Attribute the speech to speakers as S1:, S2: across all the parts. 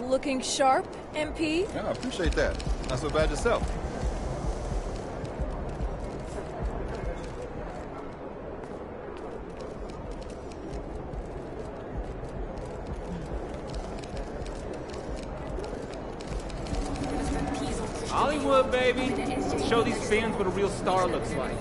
S1: Looking sharp, MP?
S2: Yeah, I appreciate that. Not so bad yourself.
S3: Hollywood, baby. Show these fans what a real star looks like.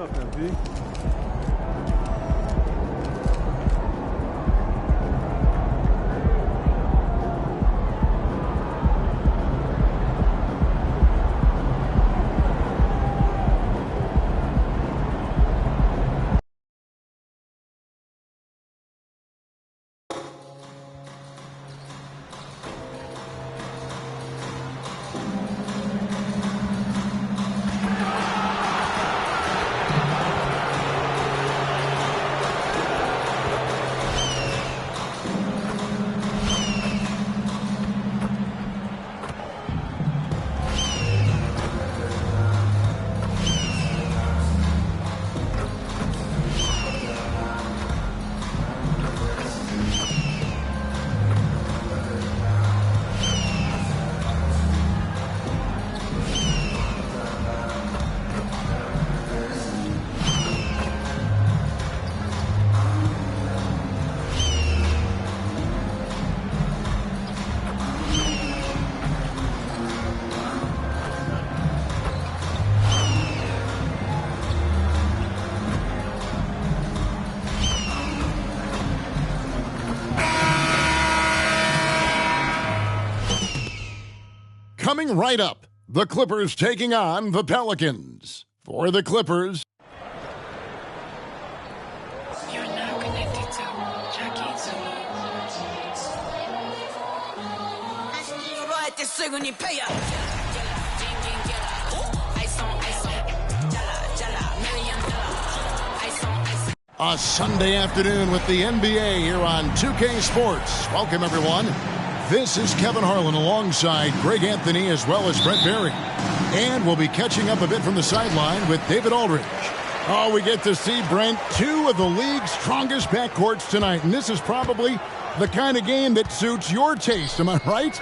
S4: What's up, MP?
S5: Coming right up, the Clippers taking on the Pelicans. For the Clippers,
S6: You're now connected to Jackie
S5: a Sunday afternoon with the NBA here on 2K Sports. Welcome, everyone. This is Kevin Harlan alongside Greg Anthony as well as Brett Berry. And we'll be catching up a bit from the sideline with David Aldridge. Oh, we get to see, Brent, two of the league's strongest backcourts tonight. And this is probably the kind of game that suits your taste. Am I right?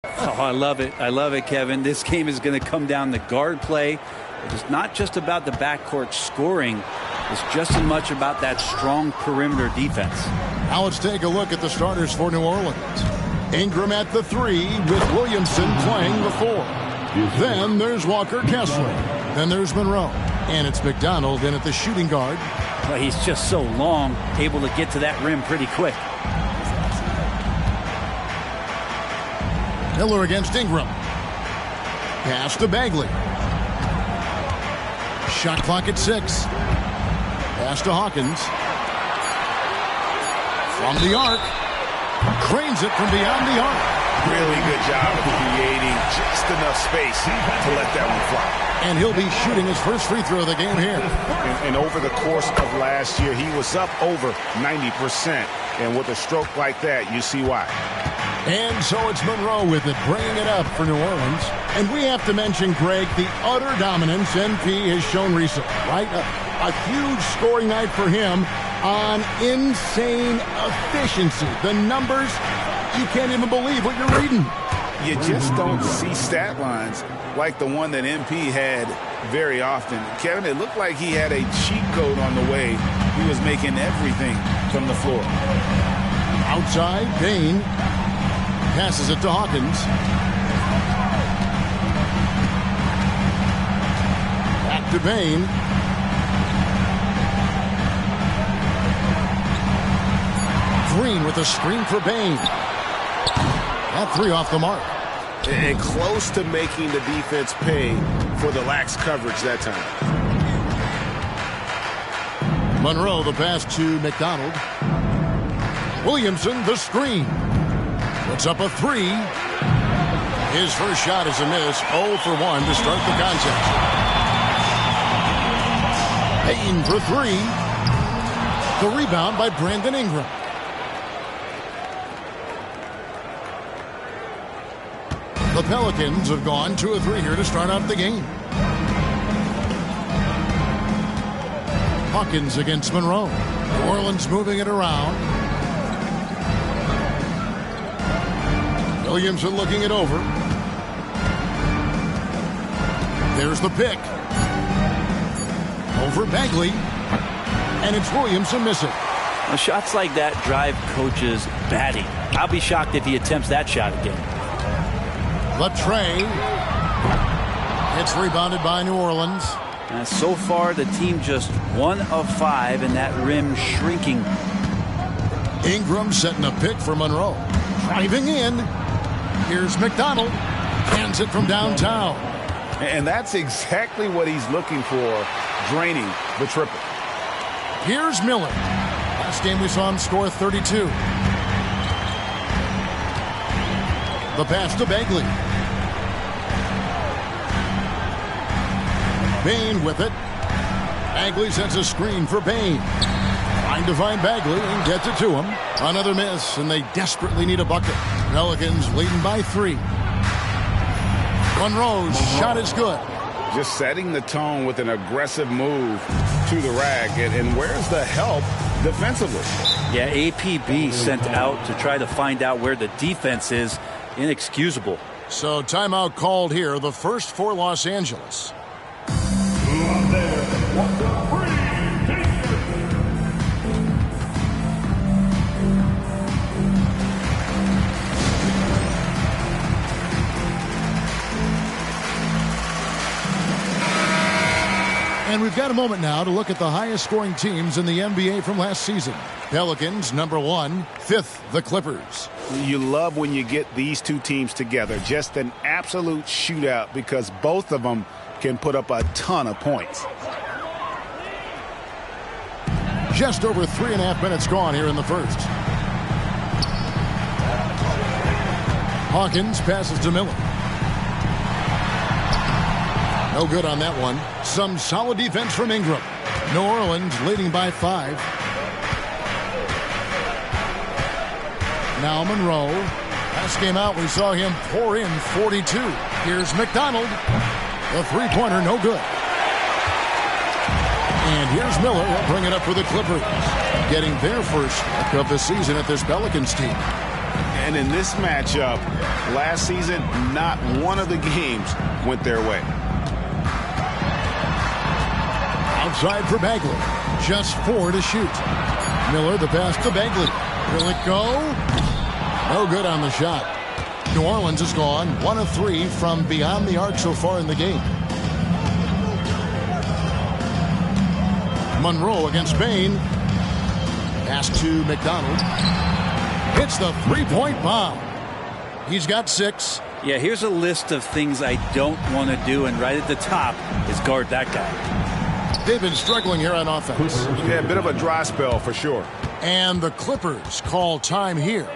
S7: Oh, I love it. I love it, Kevin. This game is going to come down to guard play. It's not just about the backcourt scoring. It's just as much about that strong perimeter defense.
S5: Now let's take a look at the starters for New Orleans. Ingram at the 3 with Williamson playing the 4. Then there's Walker Kessler. Then there's Monroe. And it's McDonald in at the shooting guard.
S7: Well, he's just so long, able to get to that rim pretty quick.
S5: Miller against Ingram. Pass to Bagley. Shot clock at 6. Pass to Hawkins. From the arc. Cranes it from beyond the arc.
S8: Really good job of creating just enough space to let that one fly.
S5: And he'll be shooting his first free throw of the game here.
S8: And over the course of last year, he was up over 90%. And with a stroke like that, you see why.
S5: And so it's Monroe with it, bringing it up for New Orleans. And we have to mention, Greg, the utter dominance NP has shown recently, right? A huge scoring night for him on insane efficiency. The numbers, you can't even believe what you're reading.
S8: You just don't see stat lines like the one that MP had very often. Kevin, it looked like he had a cheat code on the way. He was making everything from the floor.
S5: Outside, Bain passes it to Hawkins. Back to Bain. Green with a screen for Bain. That 3 off the mark.
S8: And close to making the defense pay for the lax coverage that time.
S5: Monroe, the pass to McDonald. Williamson, the screen. Puts up a three. His first shot is a miss. 0 for 1 to start the contest. Payne for three. The rebound by Brandon Ingram. The Pelicans have gone 2 of 3 here to start out the game. Hawkins against Monroe. New Orleans moving it around. Williamson looking it over. There's the pick. Over Bagley. And it's Williamson missing.
S7: Well, shots like that drive coaches batty. I'll be shocked if he attempts that shot again.
S5: Latre. It's rebounded by New Orleans.
S7: So far, the team just 1 of 5, and that rim shrinking.
S5: Ingram setting a pick for Monroe. Driving in. Here's McDonald. Hands it from downtown.
S8: And that's exactly what he's looking for, draining the triple.
S5: Here's Miller. Last game we saw him score 32. The pass to Bagley. Bain with it. Bagley sets a screen for Bain. Trying to find Bagley and gets it to him. Another miss, and they desperately need a bucket. Pelicans leading by 3. Monroe's shot is good.
S8: Just setting the tone with an aggressive move to the rack. And where's the help defensively?
S7: Yeah, APB sent out to try to find out where the defense is. Inexcusable.
S5: So timeout called here, the first for Los Angeles. And we've got a moment now to look at the highest scoring teams in the NBA from last season. Pelicans, number 1. 5th, the Clippers.
S8: You love when you get these two teams together. Just an absolute shootout because both of them can put up a ton of points.
S5: Just over 3.5 minutes gone here in the first. Hawkins passes to Miller. No good on that one. Some solid defense from Ingram. New Orleans leading by 5. Now Monroe. Last game out, we saw him pour in 42. Here's McDonald. The three-pointer, no good. And here's Miller. He'll bring it up for the Clippers. Getting their first of the season at this Pelicans team.
S8: And in this matchup, last season, not one of the games went their way.
S5: Outside for Bagley. Just 4 to shoot. Miller, the pass to Bagley. Will it go? No good on the shot. New Orleans is gone 1 of 3 from beyond the arc so far in the game. Monroe against Bain. Pass to McDonald. Hits the three-point bomb. He's got 6.
S7: Yeah, here's a list of things I don't want to do, and right at the top is guard that guy.
S5: They've been struggling here on offense.
S8: Yeah, a bit of a dry spell for sure.
S5: And the Clippers call time here.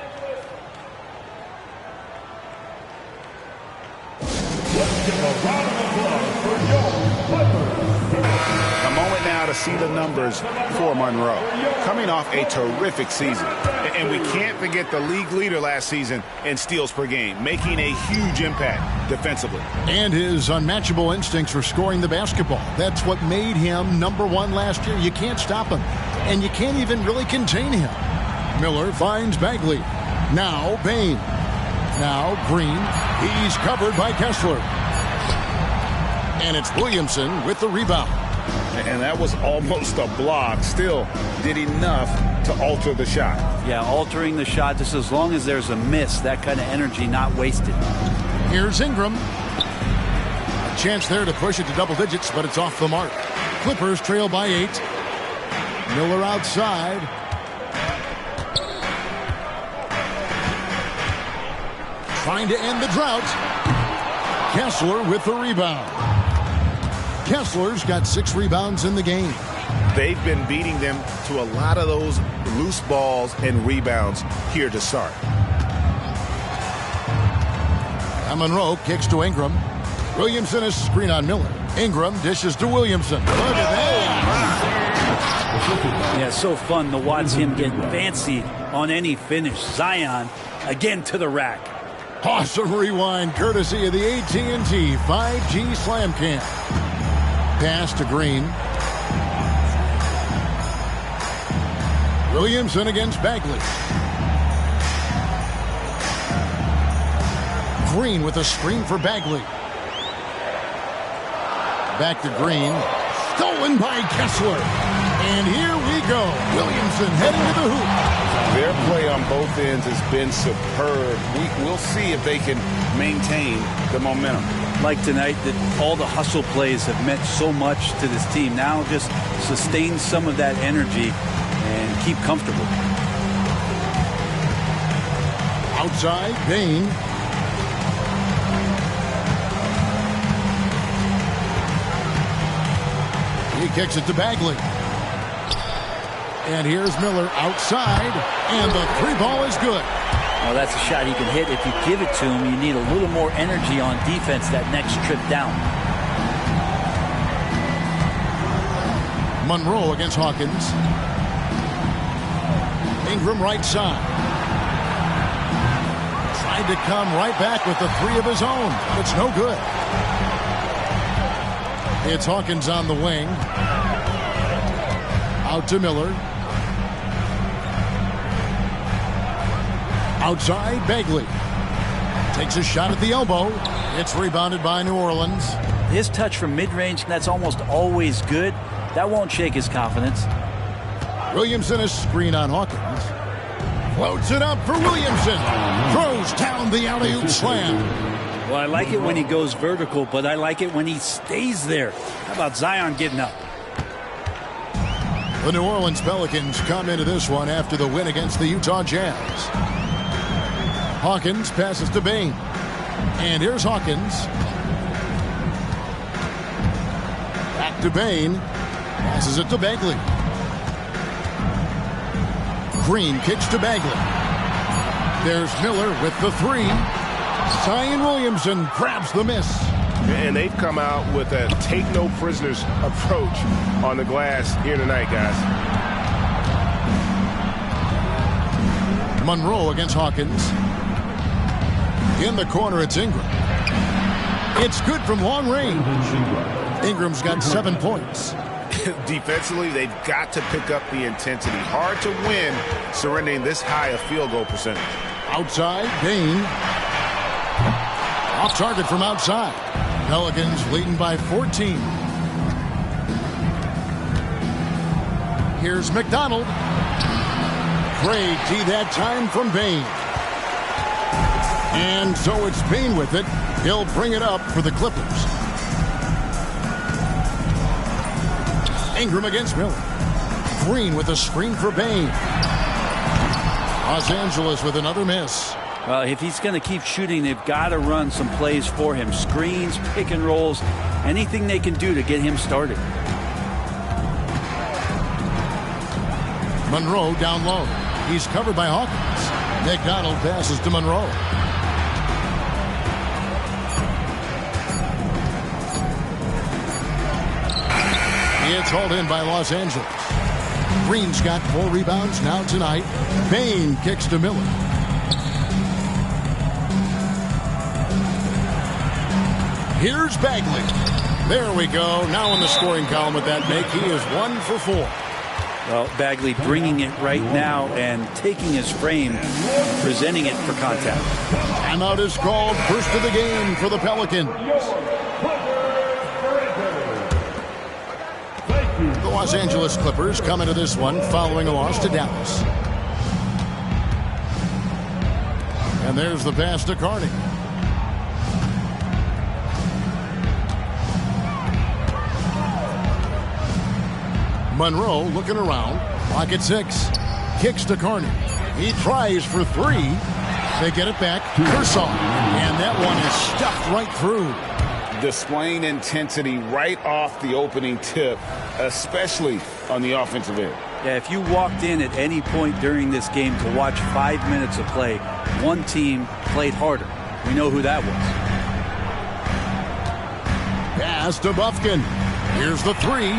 S8: A moment now to see the numbers for Monroe. Coming off a terrific season. And we can't forget the league leader last season in steals per game, making a huge impact defensively.
S5: And his unmatchable instincts for scoring the basketball. That's what made him number 1 last year. You can't stop him. And you can't even really contain him. Miller finds Bagley. Now Bain. Now Green. He's covered by Kessler. And it's Williamson with the rebound.
S8: And that was almost a block. Still did enough to alter the shot.
S7: Yeah, altering the shot just as long as there's a miss. That kind of energy not wasted.
S5: Here's Ingram. A chance there to push it to double digits, but it's off the mark. Clippers trail by 8. Miller outside. trying to end the drought. Kessler with the rebound. Kessler's got 6 rebounds in the game.
S8: They've been beating them to a lot of those loose balls and rebounds here to start.
S5: And Monroe kicks to Ingram. Williamson is screen on Miller. Ingram dishes to Williamson. Look at that.
S7: Yeah, so fun to watch him get fancy on any finish. Zion again to the rack.
S5: Awesome rewind courtesy of the AT&T 5G Slam Cam. Pass to Green. Williamson against Bagley. Green with a screen for Bagley. Back to Green. Stolen by Kessler. And here we go. Williamson heading to the hoop.
S8: Their play on both ends has been superb. We'll see if they can maintain the momentum.
S7: Like tonight, that all the hustle plays have meant so much to this team. Now just sustain some of that energy and keep comfortable.
S5: Outside, Bain. He kicks it to Bagley. And here's Miller outside, and the 3 ball is good.
S7: Well, that's a shot he can hit. If you give it to him, you need a little more energy on defense that next trip down.
S5: Monroe against Hawkins. Ingram right side. Tried to come right back with the 3 of his own. It's no good. It's Hawkins on the wing. Out to Miller. Outside, Bagley. Takes a shot at the elbow. It's rebounded by New Orleans.
S7: His touch from mid-range, that's almost always good. That won't shake his confidence.
S5: Williamson is screen on Hawkins. Floats it up for Williamson. Throws down the alley-oop slam.
S7: Well, I like it when he goes vertical, but I like it when he stays there. How about Zion getting up?
S5: The New Orleans Pelicans come into this one after the win against the Utah Jazz. Hawkins passes to Bain. And here's Hawkins. Back to Bain. Passes it to Bagley. Green kicks to Bagley. There's Miller with the 3. Zion Williamson grabs the miss.
S8: And they've come out with a take-no-prisoners approach on the glass here tonight, guys.
S5: Monroe against Hawkins. In the corner, it's Ingram. It's good from long range. Ingram's got 7 points.
S8: Defensively, they've got to pick up the intensity. Hard to win surrendering this high a field goal percentage.
S5: Outside, Bain. Off target from outside. Pelicans leading by 14. Here's McDonald. Great D that time from Bain. And so it's Bain with it. He'll bring it up for the Clippers. Ingram against Miller. Green with a screen for Bain. Los Angeles with another miss.
S7: Well, if he's going to keep shooting, they've got to run some plays for him. Screens, pick and rolls, anything they can do to get him started.
S5: Monroe down low. He's covered by Hawkins. McDonald passes to Monroe. It's hauled in by Los Angeles. Green's got 4 rebounds now tonight. Bain kicks to Miller. Here's Bagley. There we go. Now in the scoring column with that make. He is 1 for 4.
S7: Well, Bagley bringing it right now and taking his frame, presenting it for contact.
S5: Timeout is called. First of the game for the Pelicans. The Los Angeles Clippers come into this one following a loss to Dallas. And there's the pass to Carney. Monroe looking around. Clock at 6. Kicks to Carney. He tries for 3. They get it back. Kershaw. And that one is stuffed right through.
S8: Displaying intensity right off the opening tip, especially on the offensive end.
S7: Yeah, if you walked in at any point during this game to watch 5 minutes of play, one team played harder. We know who that was.
S5: Pass to Buffkin. Here's the three.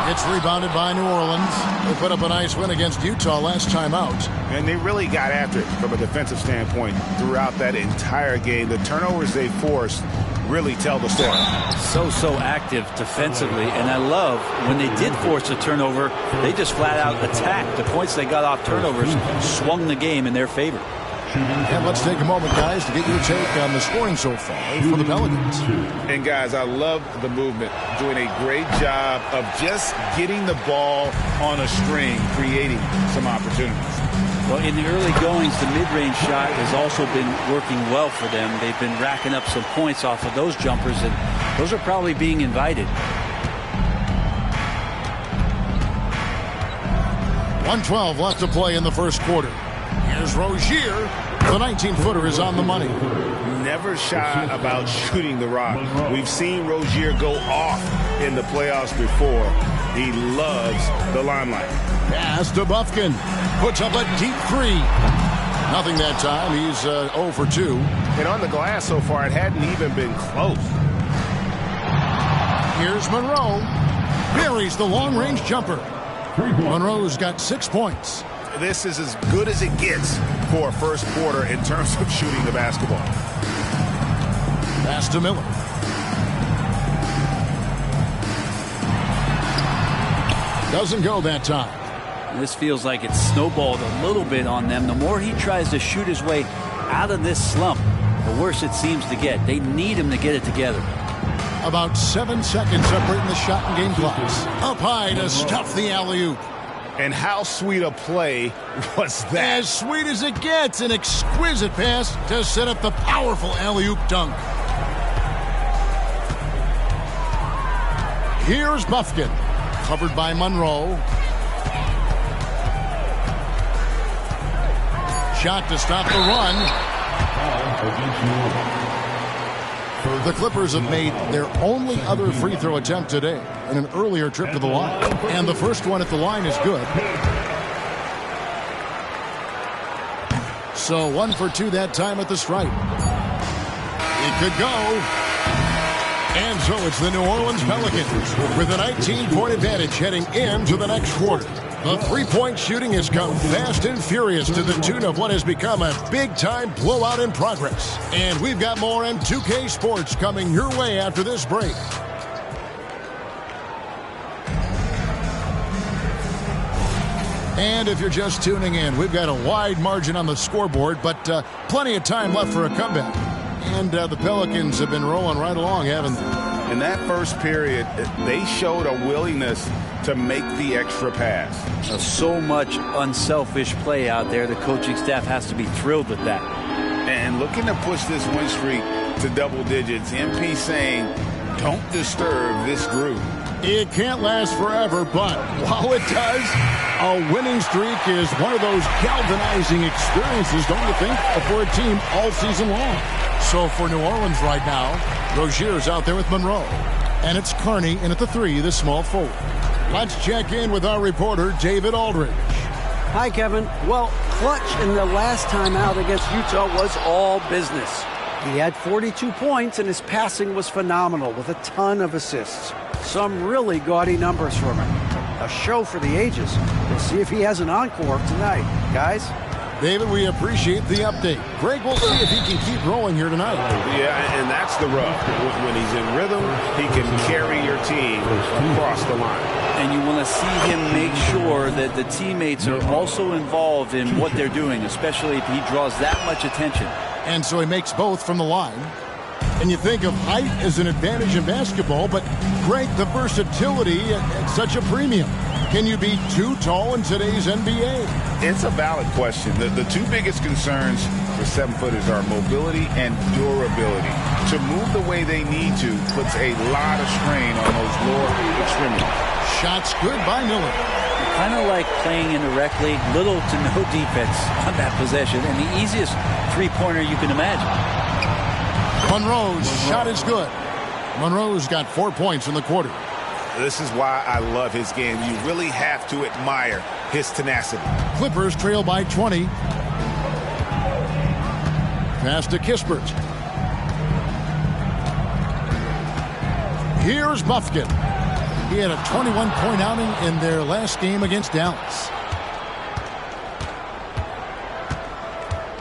S5: It's rebounded by New Orleans. They put up a nice win against Utah last time out.
S8: And they really got after it from a defensive standpoint throughout that entire game. The turnovers they forced really tell the story.
S7: So active defensively, and I love when they did force a turnover, they just flat out attacked. The points they got off turnovers swung the game in their favor.
S5: And let's take a moment, guys, to get your take on the scoring so far for the Pelicans.
S8: And, guys, I love the movement. Doing a great job of just getting the ball on a string, creating some opportunities.
S7: Well, in the early goings, the mid-range shot has also been working well for them. They've been racking up some points off of those jumpers, and those are probably being invited.
S5: 1:12 left to play in the first quarter. Here's Rozier. The 19-footer is on the money.
S8: Never shy about shooting the rock. We've seen Rozier go off in the playoffs before. He loves the limelight.
S5: Pass to Buffkin. Puts up a deep three. Nothing that time. He's 0 for 2.
S8: And on the glass so far, it hadn't even been close.
S5: Here's Monroe. Buries the long-range jumper. Monroe's got 6 points.
S8: This is as good as it gets for a first quarter in terms of shooting the basketball.
S5: Pass to Miller. Doesn't go that time.
S7: This feels like it's snowballed a little bit on them. The more he tries to shoot his way out of this slump, the worse it seems to get. They need him to get it together.
S5: About 7 seconds separating the shot and game clocks. Up high to stuff the alley-oop.
S8: And how sweet a play was that?
S5: As sweet as it gets. An exquisite pass to set up the powerful alley-oop dunk. Here's Buffkin. Covered by Monroe. Shot to stop the run. The Clippers have made their only other free throw attempt today in an earlier trip to the line. And the first one at the line is good. So 1 for 2 that time at the stripe. It could go. And so it's the New Orleans Pelicans with a 19-point advantage heading into the next quarter. The three-point shooting has come fast and furious to the tune of what has become a big-time blowout in progress. And we've got more on 2K Sports coming your way after this break. And if you're just tuning in, we've got a wide margin on the scoreboard, but plenty of time left for a comeback. And the Pelicans have been rolling right along, haven't they?
S8: In that first period, they showed a willingness to make the extra pass.
S7: So much unselfish play out there. The coaching staff has to be thrilled with that.
S8: And looking to push this win streak to double digits. MP saying, don't disturb this group.
S5: It can't last forever, but while it does, a winning streak is one of those galvanizing experiences, don't you think, for a team all season long. So for New Orleans right now, Rozier's out there with Monroe. And it's Carney in at the 3, the small forward. Let's check in with our reporter, David Aldridge.
S9: Hi, Kevin. Well, Clutch in the last time out against Utah was all business. He had 42 points, and his passing was phenomenal with a ton of assists. Some really gaudy numbers from him. A show for the ages. We'll see if he has an encore tonight. Guys?
S5: David, we appreciate the update. Greg, we'll see if he can keep rolling here tonight.
S8: Yeah, and that's the rub. When he's in rhythm, he can carry your team across the line.
S7: And you want to see him make sure that the teammates are also involved in what they're doing, especially if he draws that much attention.
S5: And so he makes both from the line. And you think of height as an advantage in basketball, but Greg, the versatility at such a premium. Can you be too tall in today's NBA?
S8: It's a valid question. The two biggest concerns for 7-footers are mobility and durability. To move the way they need to puts a lot of strain on those lower extremities.
S5: Shots good by Miller.
S7: kind of like playing indirectly, little to no defense on that possession, and the easiest three-pointer you can imagine.
S5: Monroe's shot is good. Monroe's got 4 points in the quarter.
S8: This is why I love his game. You really have to admire his tenacity.
S5: Clippers trail by 20. Pass to Kispert. Here's Bufkin. He had a 21-point outing in their last game against Dallas.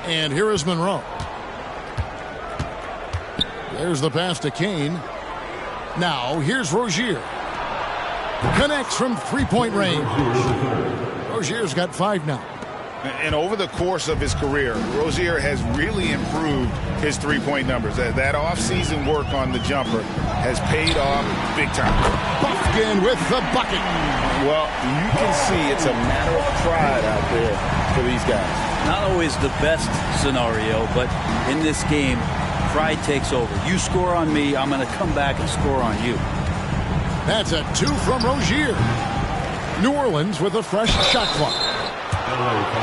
S5: And here is Monroe. There's the pass to Kane. Now here's Rozier. Connects from three-point range. Rozier's got 5 now.
S8: And over the course of his career, Rozier has really improved his three-point numbers. That off-season work on the jumper has paid off big time.
S5: Bufkin with the bucket.
S10: Well, you can see it's a matter of pride out there for these guys.
S7: Not always the best scenario, but in this game, pride takes over. You score on me, I'm going to come back and score on you.
S5: That's a 2 from Rozier. New Orleans with a fresh shot clock.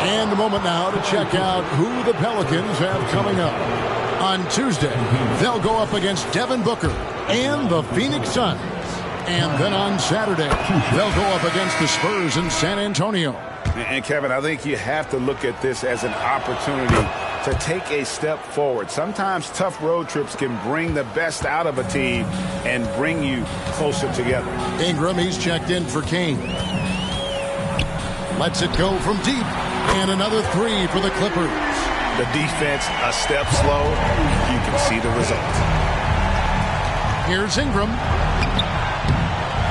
S5: And a moment now to check out who the Pelicans have coming up. On Tuesday, they'll go up against Devin Booker and the Phoenix Suns. And then on Saturday, they'll go up against the Spurs in San Antonio.
S8: And Kevin, I think you have to look at this as an opportunity to take a step forward. Sometimes tough road trips can bring the best out of a team and bring you closer together.
S5: Ingram, he's checked in for Kane. Lets it go from deep. And another 3 for the Clippers.
S8: The defense a step slow. You can see the result.
S5: Here's Ingram.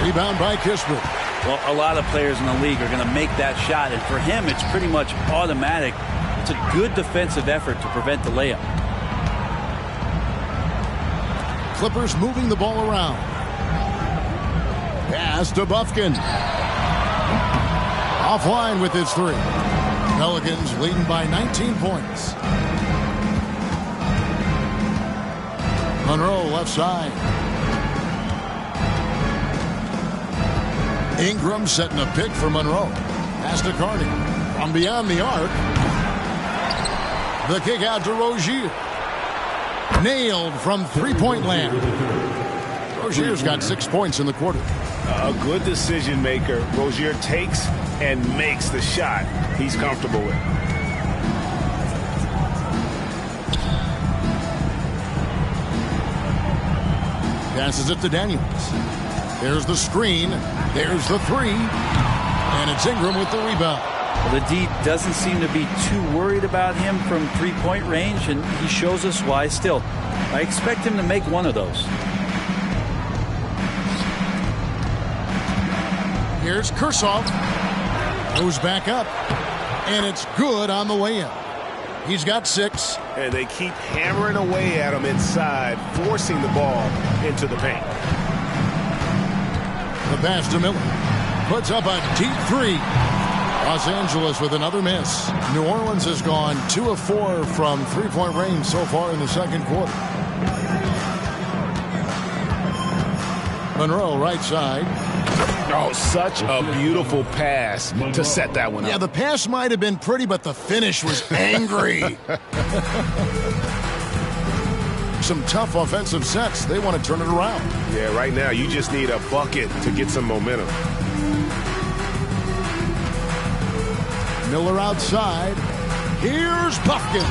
S5: Rebound by Kispert.
S7: Well, a lot of players in the league are going to make that shot, and for him, it's pretty much automatic. It's a good defensive effort to prevent the layup.
S5: Clippers moving the ball around. Pass to Bufkin. Offline with his 3. Pelicans leading by 19 points. Monroe left side. Ingram setting a pick for Monroe. Pass to Carney. From beyond the arc. The kick out to Rozier. Nailed from three-point land. Rozier's got 6 points in the quarter.
S8: A good decision maker. Rozier takes and makes the shot he's comfortable with.
S5: Passes it to Daniels. There's the screen. There's the 3. And it's Ingram with the rebound.
S7: Well, the D doesn't seem to be too worried about him from three-point range, and he shows us why still. I expect him to make one of those.
S5: Here's Kursoff. Goes back up. And it's good on the way in. He's got 6.
S8: And they keep hammering away at him inside, forcing the ball into the paint.
S5: The pass to Miller. Puts up a deep 3. Los Angeles with another miss. New Orleans has gone 2 of 4 from three-point range so far in the second quarter. Monroe right side.
S8: Oh, such a beautiful pass to set that one up.
S5: Yeah, the pass might have been pretty, but the finish was angry. Some tough offensive sets. They want to turn it around.
S8: Yeah, right now you just need a bucket to get some momentum.
S5: Miller outside. Here's Bufkin.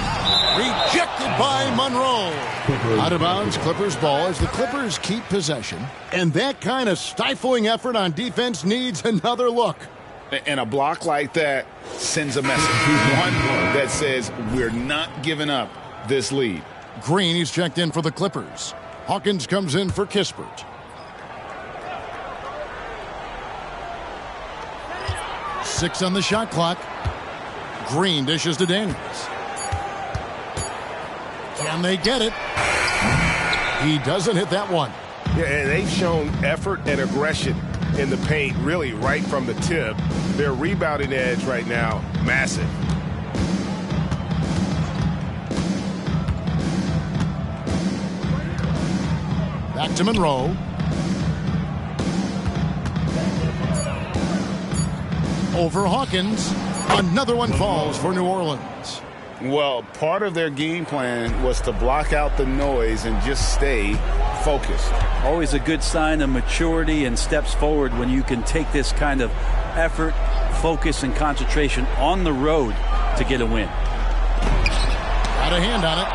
S5: Rejected by Monroe. Out of bounds, Clippers ball as the Clippers keep possession. And that kind of stifling effort on defense needs another look.
S8: And a block like that sends a message. One that says we're not giving up this lead.
S5: Green, he's checked in for the Clippers. Hawkins comes in for Kispert. Six on the shot clock. Green dishes to Daniels. Can they get it? He doesn't hit that one.
S8: Yeah, and they've shown effort and aggression in the paint, really right from the tip. Their rebounding edge right now, massive.
S5: Back to Monroe. over Hawkins. Another one falls for New Orleans.
S8: Well, part of their game plan was to block out the noise and just stay focused.
S7: Always a good sign of maturity and steps forward when you can take this kind of effort, focus, and concentration on the road to get a win.
S5: Got a hand on it.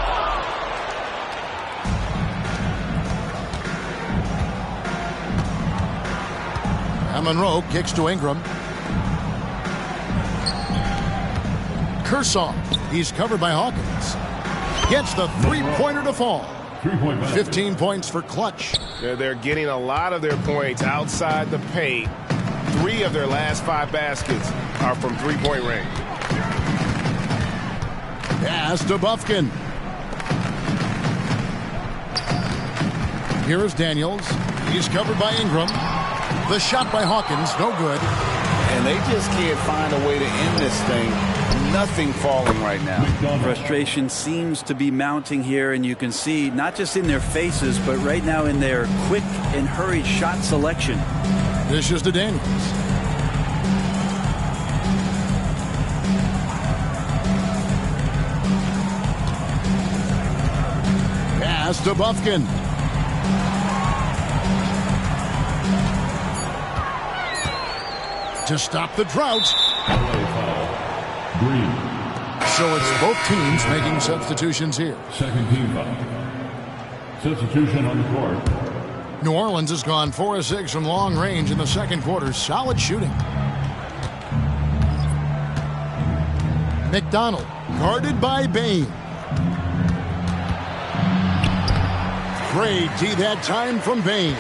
S5: And Monroe kicks to Ingram. Kershaw, he's covered by Hawkins. Gets the three-pointer to fall. 15 points for Clutch.
S8: They're getting a lot of their points outside the paint. 3 of their last 5 baskets are from three-point range.
S5: Pass to Bufkin. Here is Daniels. He's covered by Ingram. The shot by Hawkins, no good.
S10: And they just can't find a way to end this thing. Nothing falling right now.
S7: Frustration seems to be mounting here, and you can see not just in their faces, but right now in their quick and hurried shot selection.
S5: This is to Daniels. Pass to Bufkin. To stop the drought. So it's both teams making substitutions here.
S11: Second team foul. Substitution on the court.
S5: New Orleans has gone 4 of 6 from long range in the second quarter. Solid shooting. McDonald guarded by Bain. Great D that time from Bain.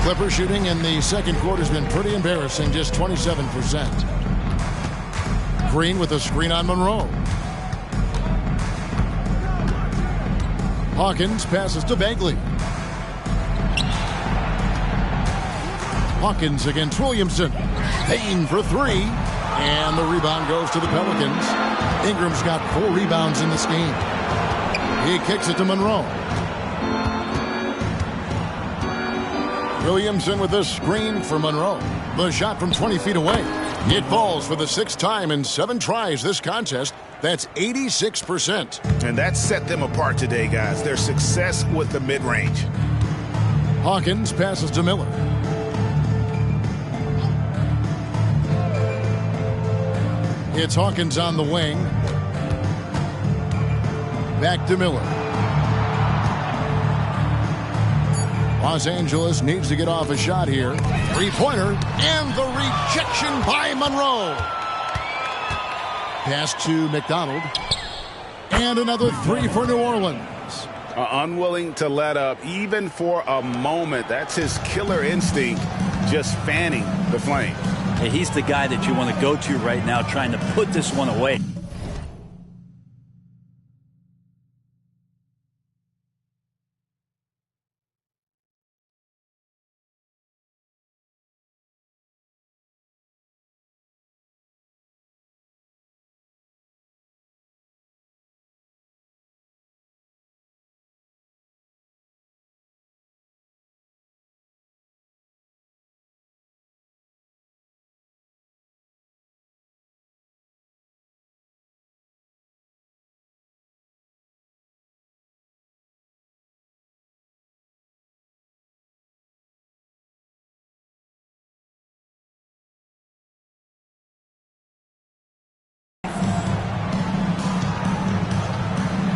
S5: Clipper shooting in the second quarter has been pretty embarrassing, just 27%. Green with a screen on Monroe. Hawkins passes to Bagley. Hawkins against Williamson. Payne for 3. And the rebound goes to the Pelicans. Ingram's got 4 rebounds in this game. He kicks it to Monroe. Williamson with a screen for Monroe. The shot from 20 feet away. It falls for the 6th time in 7 tries this contest. That's 86%.
S8: And that set them apart today, guys. Their success with the mid-range.
S5: Hawkins passes to Miller. It's Hawkins on the wing. Back to Miller. Los Angeles needs to get off a shot here. Three-pointer, and the rejection by Monroe. Pass to McDonald. And another 3 for New Orleans.
S8: Unwilling to let up, even for a moment. That's his killer instinct, just fanning the flame.
S7: Hey, he's the guy that you want to go to right now, trying to put this one away.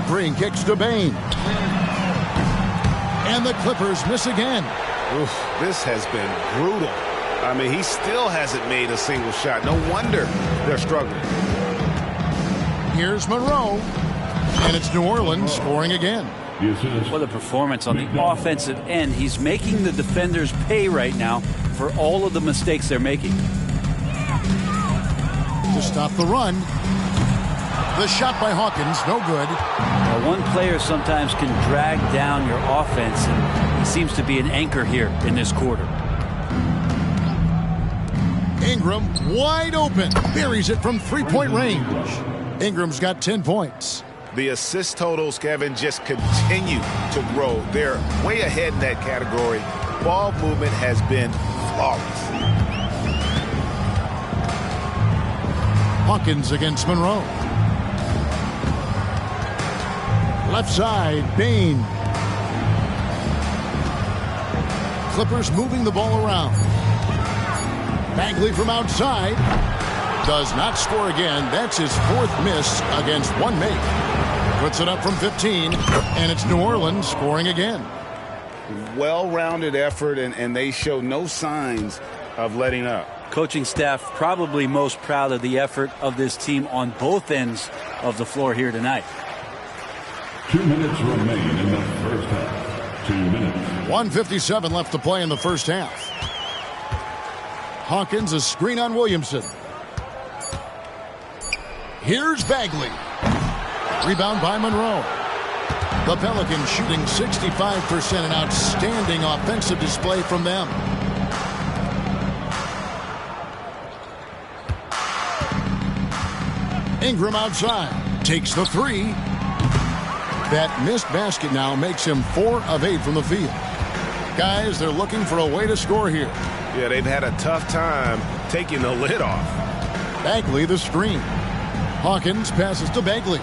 S5: Green kicks to Bain. And the Clippers miss again.
S8: Oof, this has been brutal. I mean, he still hasn't made a single shot. No wonder they're struggling.
S5: Here's Monroe. And it's New Orleans scoring again.
S7: What a performance on the offensive end. He's making the defenders pay right now for all of the mistakes they're making.
S5: To stop the run. The shot by Hawkins, no good.
S7: Now, one player sometimes can drag down your offense, and he seems to be an anchor here in this quarter.
S5: Ingram wide open. Buries it from three-point range. Ingram's got 10 points.
S8: The assist totals, Kevin, just continue to grow. They're way ahead in that category. Ball movement has been flawless.
S5: Hawkins against Monroe. Left side, Bain. Clippers moving the ball around. Bagley from outside. Does not score again. That's his fourth miss against one make. Puts it up from 15, and it's New Orleans scoring again.
S8: Well-rounded effort, and they show no signs of letting up.
S7: Coaching staff probably most proud of the effort of this team on both ends of the floor here tonight.
S11: 2 minutes remain in the first half. 2 minutes.
S5: 1:57 left to play in the first half. Hawkins, a screen on Williamson. Here's Bagley. Rebound by Monroe. The Pelicans shooting 65%, an outstanding offensive display from them. Ingram outside. Takes the three. That missed basket now makes him 4 of 8 from the field. Guys, they're looking for a way to score here.
S8: Yeah, they've had a tough time taking the lid off.
S5: Bagley the screen. Hawkins passes to Bagley.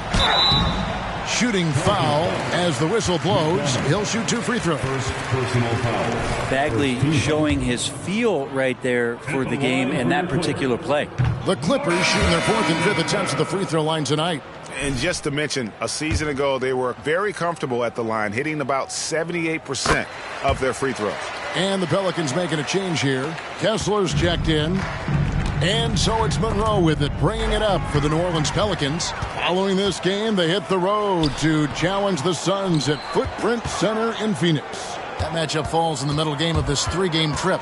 S5: Shooting foul as the whistle blows. He'll shoot 2 free throws.
S11: Personal foul.
S7: Bagley showing his feel right there for the game and that particular play.
S5: The Clippers shooting their 4th and 5th attempts at the free throw line tonight.
S8: And just to mention, a season ago, they were very comfortable at the line, hitting about 78% of their free throws.
S5: And the Pelicans making a change here. Kessler's checked in. And so it's Monroe with it, bringing it up for the New Orleans Pelicans. Following this game, they hit the road to challenge the Suns at Footprint Center in Phoenix. That matchup falls in the middle game of this 3-game trip.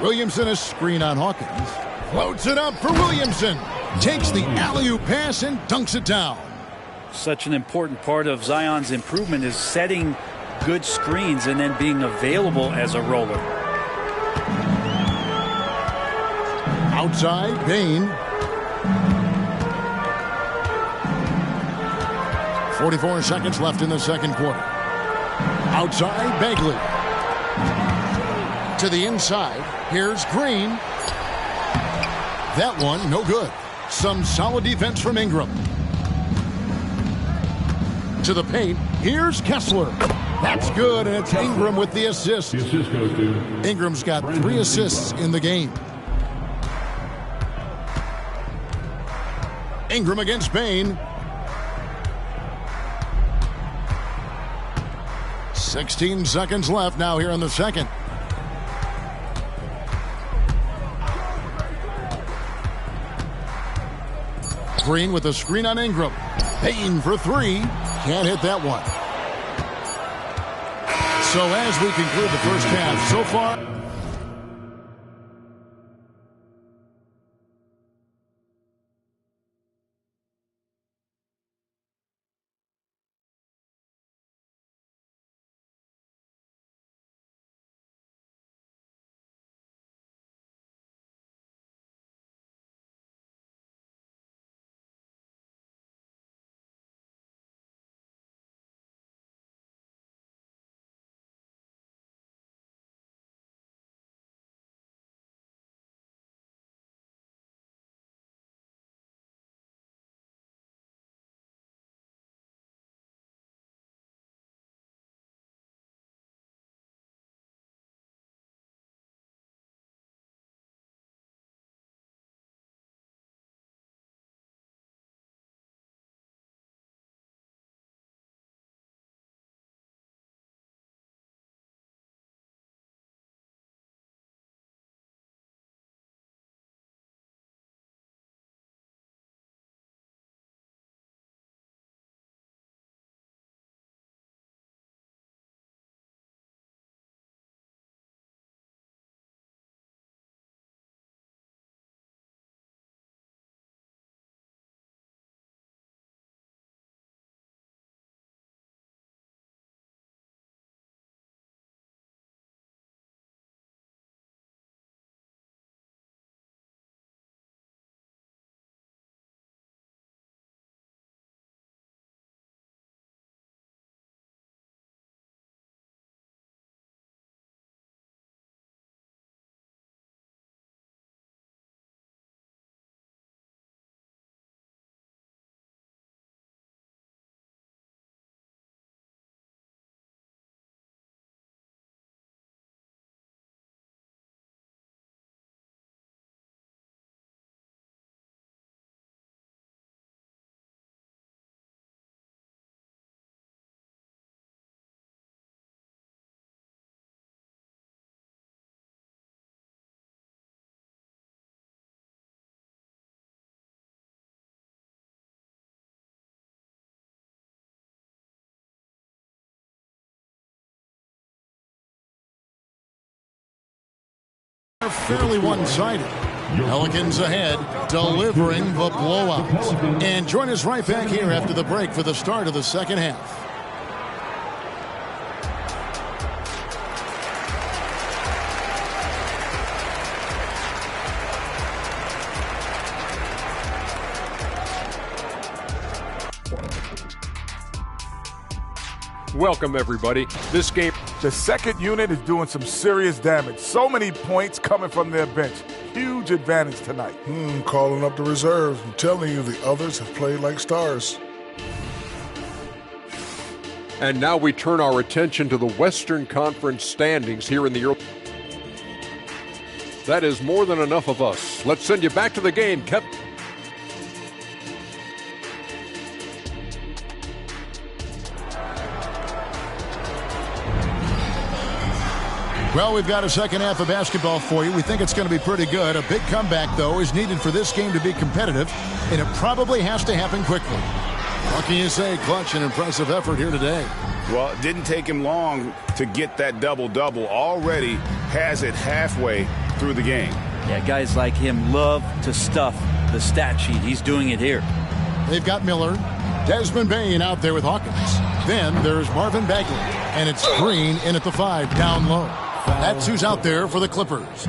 S5: Williamson, a screen on Hawkins. Floats it up for Williamson. Takes the alley-oop pass and dunks it down.
S7: Such an important part of Zion's improvement is setting good screens and then being available as a roller.
S5: Outside, Bain. 44 seconds left in the second quarter. Outside, Bagley. To the inside. Here's Green. That one, no good. Some solid defense from Ingram. To the paint. Here's Kessler. That's good, and it's Ingram with the assist.
S11: The assist goes to
S5: Ingram's got 3 assists in the game. Ingram against Bain. 16 seconds left now here in the second. Green with a screen on Ingram. Bain for 3. Can't hit that one. So as we conclude the first half, so far... fairly one-sided. Pelicans ahead, delivering the blowout. And join us right back here after the break for the start of the second half.
S12: Welcome, everybody. This game,
S13: the second unit is doing some serious damage. So many points coming from their bench. Huge advantage tonight.
S14: Calling up the reserves. I'm telling you, the others have played like stars.
S12: and now we turn our attention to the Western Conference standings here in the early. That is more than enough of us. Let's send you back to the game, Kevin.
S5: Well, we've got a second half of basketball for you. We think it's going to be pretty good. A big comeback, though, is needed for this game to be competitive, and it probably has to happen quickly. What can you say? Clutch and impressive effort here today.
S8: Well, it didn't take him long to get that double-double. Already has it halfway through the game.
S7: Yeah, guys like him love to stuff the stat sheet. He's doing it here.
S5: They've got Miller, Desmond Bain out there with Hawkins. Then there's Marvin Bagley, and it's Green in at the 5, down low. That's who's out there for the Clippers.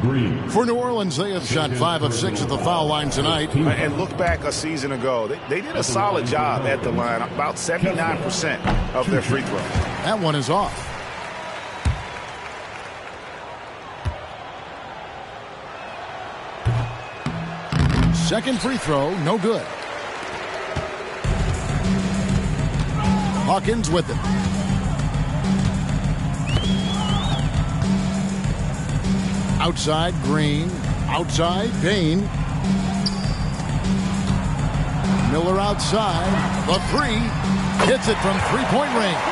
S5: For New Orleans, they have shot 5 of 6 at the foul line tonight.
S8: And look back a season ago. They did a solid job at the line, about 79% of their free throws.
S5: That one is off. Second free throw, no good. Hawkins with it. Outside, Green. Outside, Bain. Miller outside. The 3. Hits it from three-point range.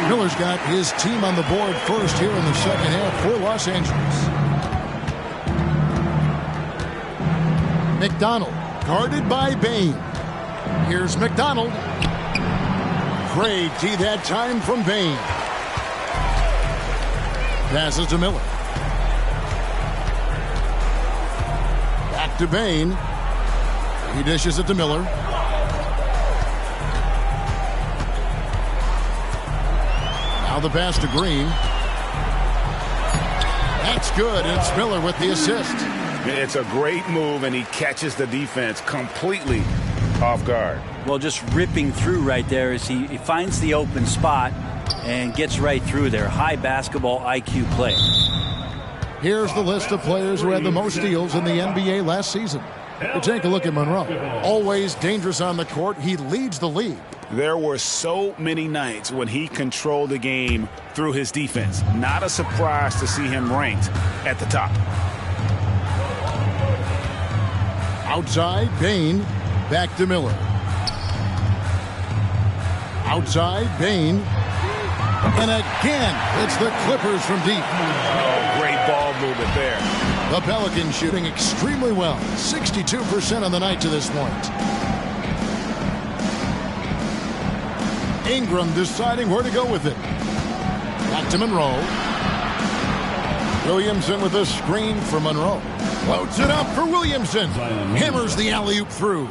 S5: Miller's got his team on the board first here in the second half for Los Angeles. McDonald, guarded by Bain. Here's McDonald. Great D that time from Bain. Passes to Miller. Back to Bain. He dishes it to Miller. Now the pass to Green. That's good. And it's Miller with the assist.
S8: It's a great move, and he catches the defense completely off guard.
S7: Well, just ripping through right there as he finds the open spot and gets right through there. High basketball IQ play.
S5: Here's the list of players who had the most steals in the NBA last season. We'll take a look at Monroe. Always dangerous on the court. He leads the league.
S8: There were so many nights when he controlled the game through his defense. Not a surprise to see him ranked at the top.
S5: Outside, Bain. Back to Miller. Outside, Bain. And again, it's the Clippers from deep.
S8: Oh, great ball movement there.
S5: The Pelicans shooting extremely well. 62% on the night to this point. Ingram deciding where to go with it. Back to Monroe. Williamson with a screen for Monroe. Floats it up for Williamson. Hammers the alley-oop through.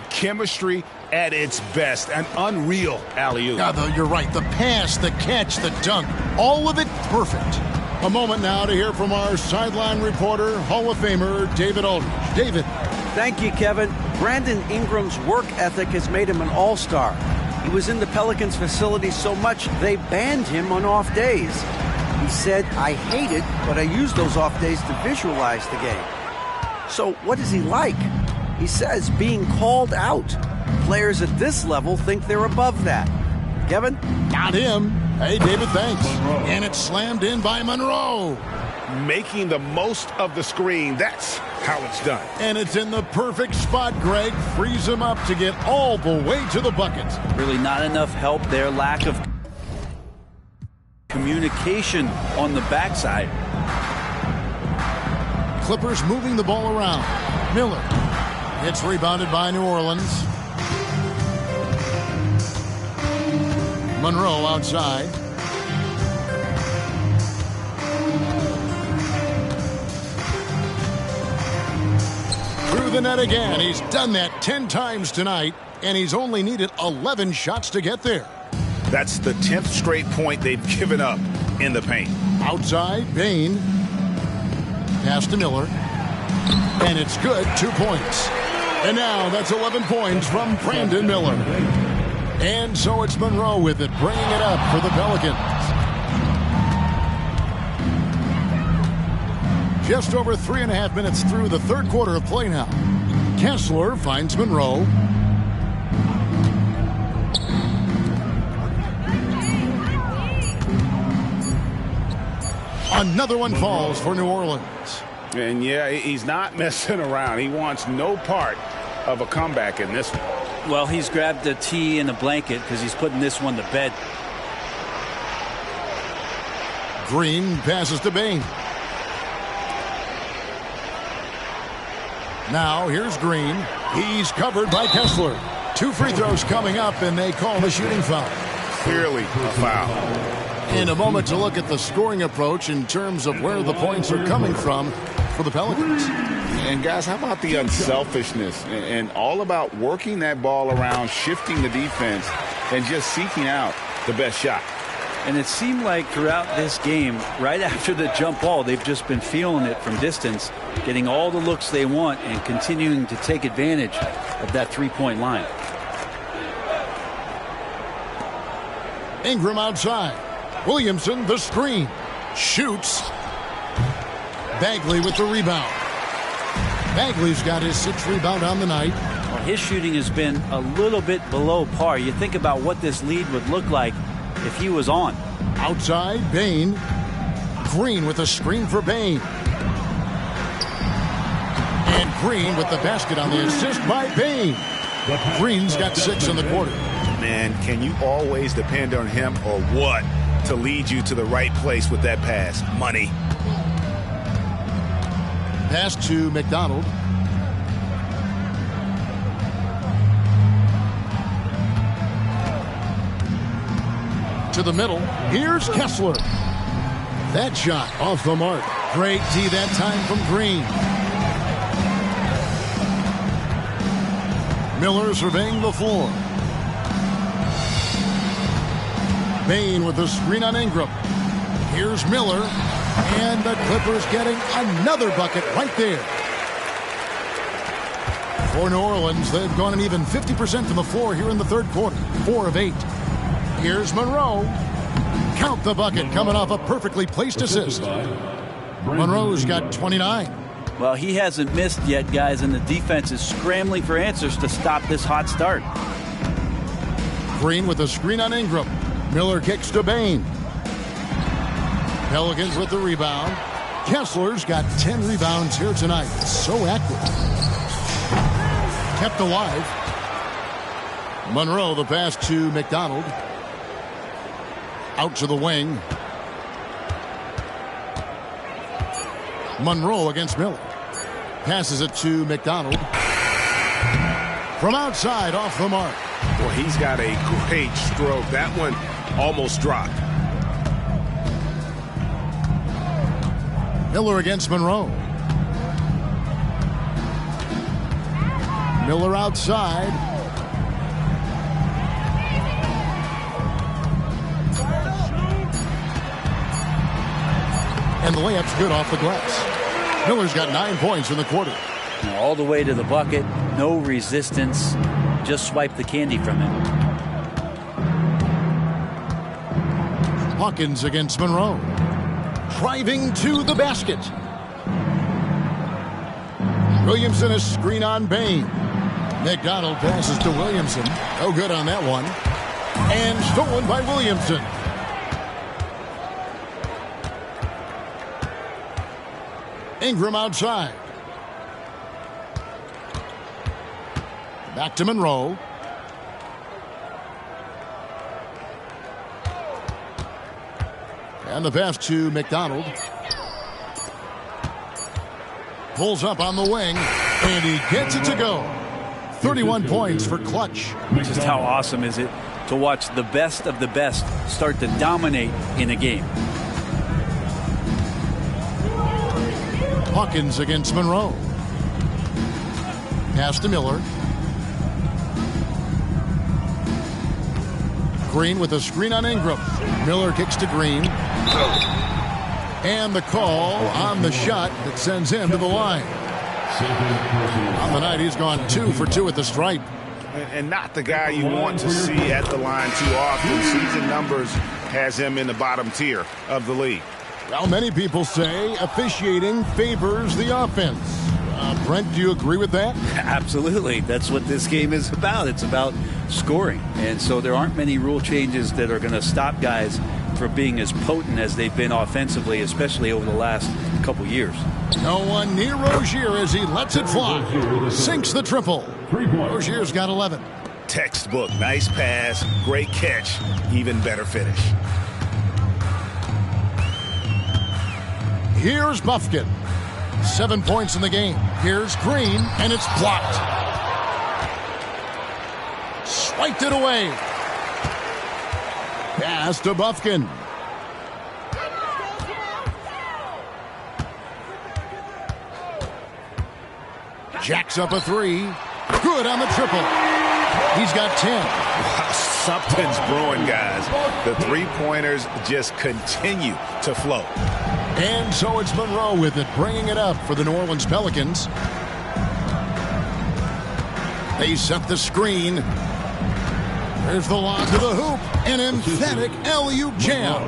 S8: Chemistry at its best. An unreal alley-oop.
S5: Yeah, you're right. The pass, the catch, the dunk. All of it perfect. A moment now to hear from our sideline reporter, Hall of Famer David Aldridge. David.
S9: Thank you, Kevin. Brandon Ingram's work ethic has made him an all-star. He was in the Pelicans facility so much they banned him on off days. He said, "I hate it, but I use those off days to visualize the game." So what is he like? He says being called out. Players at this level think they're above that. Kevin?
S5: Not him. Hey, David, thanks. And it's slammed in by Monroe.
S8: Making the most of the screen. That's how it's done.
S5: And it's in the perfect spot, Greg. Frees him up to get all the way to the bucket.
S7: Really not enough help there. Lack of communication on the backside.
S5: Clippers moving the ball around. Miller. It's rebounded by New Orleans. Monroe outside. to the net again. He's done that 10 times tonight, and he's only needed 11 shots to get there.
S8: That's the 10th straight point they've given up in the paint.
S5: Outside, Bain. Pass to Miller. And it's good, 2 points. And now that's 11 points from Brandon Miller. And so it's Monroe with it, bringing it up for the Pelicans. Just over 3.5 minutes through the third quarter of play now. Kessler finds Monroe. Another one falls for New Orleans.
S8: And yeah, he's not messing around. He wants no part of a comeback in this one.
S7: Well, he's grabbed a tee and a blanket because he's putting this one to bed.
S5: Green passes to Bain. Now here's Green. He's covered by Kessler. 2 free throws coming up, and they call the shooting foul.
S8: Clearly a foul.
S5: In a moment to look at the scoring approach in terms of where the points are coming from for the Pelicans.
S8: And guys, how about the unselfishness and all about working that ball around, shifting the defense, and just seeking out the best shot.
S7: And it seemed like throughout this game, right after the jump ball, they've just been feeling it from distance, getting all the looks they want and continuing to take advantage of that three-point line.
S5: Ingram outside. Williamson, the screen. Shoots. Bagley with the rebound. Bagley's got his 6th rebound on the night.
S7: Well, his shooting has been a little bit below par. You think about what this lead would look like if he was on.
S5: Outside, Bain. Green with a screen for Bain. And Green with the basket on the assist by Bain. Green's got 6 in the quarter.
S8: Man, can you always depend on him or what to lead you to the right place with that pass? Money.
S5: Pass to McDonald. To the middle. Here's Kessler. That shot off the mark. Great D that time from Green. Miller surveying the floor. Bain with the screen on Ingram. Here's Miller. And the Clippers getting another bucket right there. For New Orleans, they've gone an even 50% from the floor here in the third quarter. 4 of 8. Here's Monroe. Count the bucket coming off a perfectly placed assist. Monroe's got 29.
S7: Well, he hasn't missed yet, guys, and the defense is scrambling for answers to stop this hot start.
S5: Green with a screen on Ingram. Miller kicks to Bain. Pelicans with the rebound. Kessler's got 10 rebounds here tonight. So active. Kept alive. Monroe, the pass to McDonald. Out to the wing. Monroe against Miller. Passes it to McDonald. From outside, off the mark.
S15: Well, he's got a great stroke. That one almost dropped.
S5: Miller against Monroe. Miller outside. And the layup's good off the glass. Miller's got 9 points in the quarter.
S7: All the way to the bucket. No resistance. Just swipe the candy from him.
S5: Hawkins against Monroe. Driving to the basket. Williamson is screen on Bain. McDonald passes to Williamson. No good on that one. And stolen by Williamson. Ingram outside. Back to Monroe. And the pass to McDonald. Pulls up on the wing, and he gets it to go. 31 points for Clutch.
S7: Just how awesome is it to watch the best of the best start to dominate in a game.
S5: Hawkins against Monroe. Pass to Miller. Green with a screen on Ingram. Miller kicks to Green. And the call on the shot that sends him to the line. On the night, he's gone 2 for 2 at the stripe.
S8: And not the guy you want to see at the line too often. Season numbers has him in the bottom tier of the league.
S5: Well, many people say officiating favors the offense. Brent, do you agree with that?
S7: Absolutely. That's what this game is about. It's about scoring. And so there aren't many rule changes that are going to stop guys from being as potent as they've been offensively, especially over the last couple years.
S5: No one near Rozier as he lets it fly. Sinks the triple. Rozier's got 11.
S8: Textbook. Nice pass. Great catch. Even better finish.
S5: Here's Bufkin. 7 points in the game. Here's Green, and it's blocked. Swiped it away. Pass to Bufkin. Jacks up a 3. Good on the triple. He's got 10.
S8: Something's brewing, guys. The three-pointers just continue to flow.
S5: And so it's Monroe with it, bringing it up for the New Orleans Pelicans. They set the screen. There's the lob to the hoop. An emphatic alley-oop jam.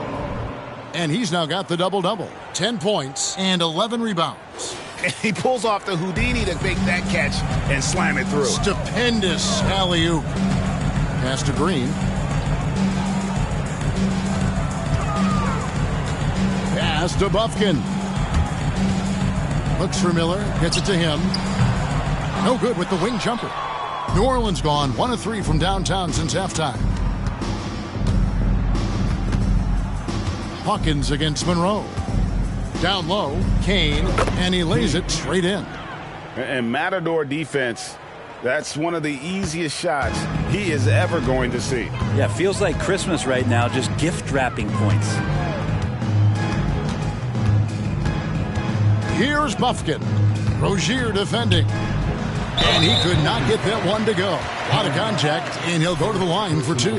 S5: And he's now got the double-double. 10 points and 11 rebounds.
S8: And he pulls off the Houdini to make that catch and slam it through.
S5: Stupendous alley-oop. Pass to Green. Pass to Bufkin. Looks for Miller. Gets it to him. No good with the wing jumper. New Orleans gone 1 of 3 from downtown since halftime. Hawkins against Monroe. Down low, Kane, and he lays it straight in.
S8: And Matador defense, that's one of the easiest shots he is ever going to see.
S7: Yeah, feels like Christmas right now, just gift wrapping points.
S5: Here's Bufkin. Rozier defending. And he could not get that one to go. A lot of contact, and he'll go to the line for 2.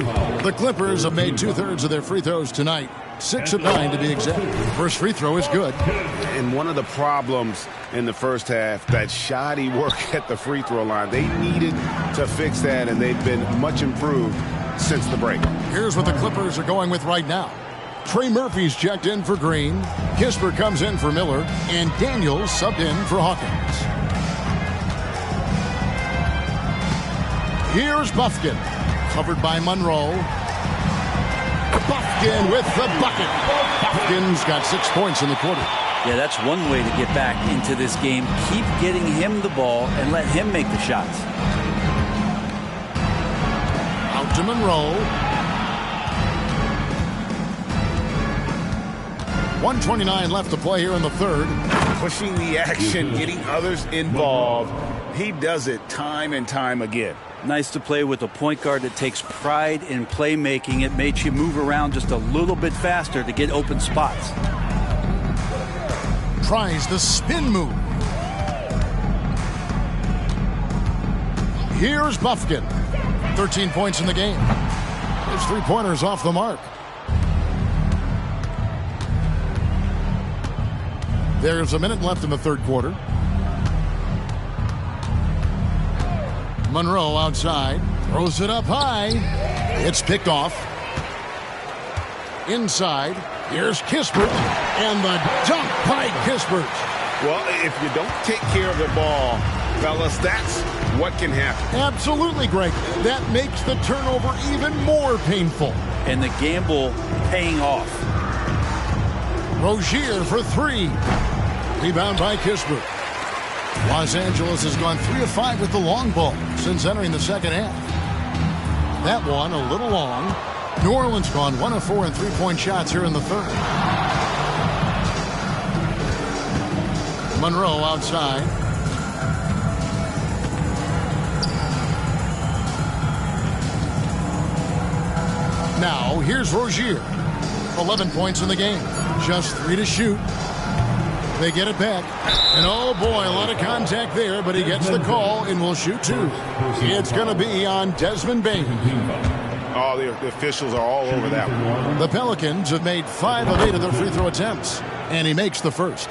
S5: The Clippers have made 2/3 of their free throws tonight. 6 of 9 to be exact. First free throw is good.
S8: And one of the problems in the first half, that shoddy work at the free throw line. They needed to fix that, and they've been much improved since the break.
S5: Here's what the Clippers are going with right now. Trey Murphy's checked in for Green. Kisper comes in for Miller. And Daniels subbed in for Hawkins. Here's Bufkin. Covered by Monroe. Bufkin with the bucket. Bufkin's got 6 points in the quarter.
S7: Yeah, that's one way to get back into this game. Keep getting him the ball and let him make the shots.
S5: Out to Monroe. 1:29 left to play here in the third.
S8: Pushing the action, getting others involved. He does it time and time again.
S7: Nice to play with a point guard that takes pride in playmaking. It makes you move around just a little bit faster to get open spots.
S5: Tries the spin move. Here's Bufkin. 13 points in the game. His three-pointers off the mark. There's a minute left in the third quarter. Monroe outside. Throws it up high. It's picked off. Inside. Here's Kispert. And the dunk by Kispert.
S8: Well, if you don't take care of the ball, fellas, that's what can happen.
S5: Absolutely, Greg. That makes the turnover even more painful.
S7: And the gamble paying off.
S5: Rozier for 3. Rebound by Kispert. Los Angeles has gone 3 of 5 with the long ball since entering the second half. That one a little long. New Orleans gone 1 of 4 in three-point shots here in the third. Monroe outside. Now here's Rozier. 11 points in the game. Just 3 to shoot. They get it back. And oh boy, a lot of contact there, but he gets the call and will shoot two. It's going to be on Desmond Bain.
S8: Oh, the officials are all over that one.
S5: The Pelicans have made 5 of 8 of their free throw attempts, and he makes the first.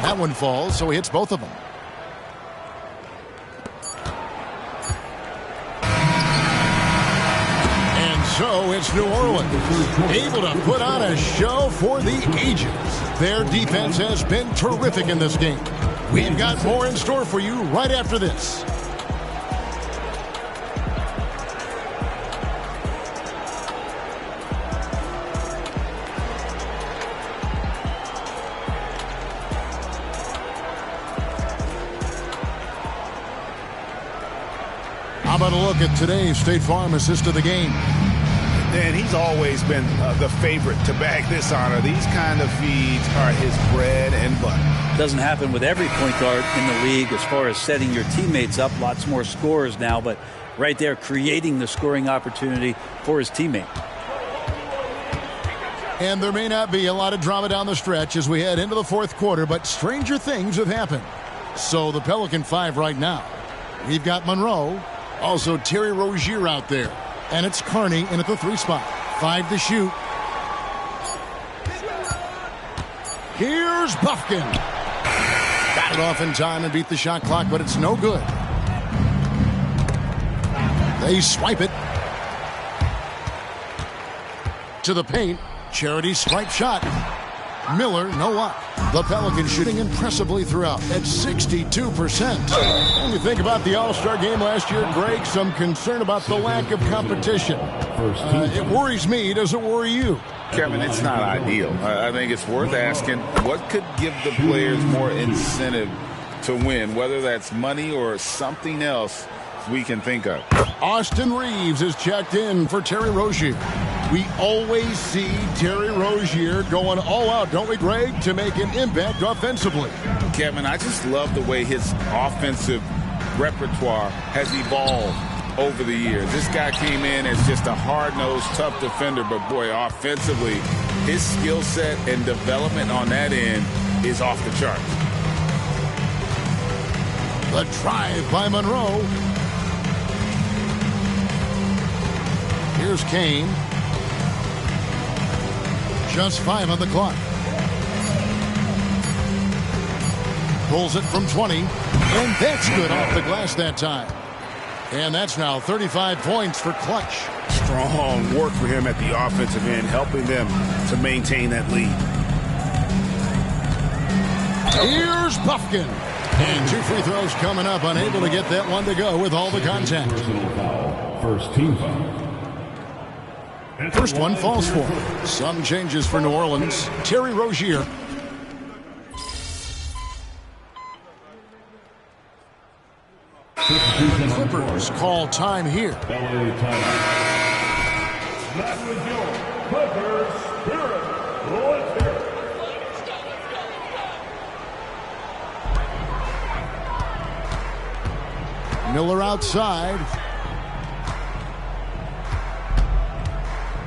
S5: That one falls, so he hits both of them. And so it's New Orleans, able to put on a show for the ages. Their defense has been terrific in this game. We've got more in store for you right after this. How about a look at today's State Farm assist of the game?
S8: And he's always been the favorite to bag this honor. These kind of feeds are his bread and butter.
S7: Doesn't happen with every point guard in the league as far as setting your teammates up. Lots more scorers now, but right there creating the scoring opportunity for his teammate.
S5: And there may not be a lot of drama down the stretch as we head into the fourth quarter, but stranger things have happened. So the Pelican 5 right now. We've got Monroe, also Terry Rozier out there. And it's Carney in at the 3 spot. 5 to shoot. Here's Buffkin. Got it off in time and beat the shot clock, but it's no good. They swipe it. To the paint. Charity stripe shot. Miller, no luck. The Pelicans shooting impressively throughout at 62%. When you think about the All-Star game last year, Greg, some concern about the lack of competition. It worries me. Does it worry you?
S10: Kevin, it's not ideal. I think it's worth asking what could give the players more incentive to win, whether that's money or something else we can think of.
S5: Austin Reeves is checked in for Terry Rozier. We always see Terry Rozier going all out, don't we, Greg, to make an impact offensively.
S10: Kevin, I just love the way his offensive repertoire has evolved over the years. This guy came in as just a hard-nosed, tough defender, but boy, offensively, his skill set and development on that end is off the charts.
S5: The drive by Monroe. Here's Kane. Just 5 on the clock. Pulls it from 20. And that's good off the glass that time. And that's now 35 points for Clutch.
S8: Strong work for him at the offensive end, helping them to maintain that lead.
S5: Here's Buffkin. And 2 free throws coming up, unable to get that one to go with all the contact.
S11: Personal foul. First team foul.
S5: First one falls for. Some changes for New Orleans. Terry Rozier. Clippers call time here.
S11: LA timeout. That was your Clippers Spirit. Let's hear it.
S5: Miller outside.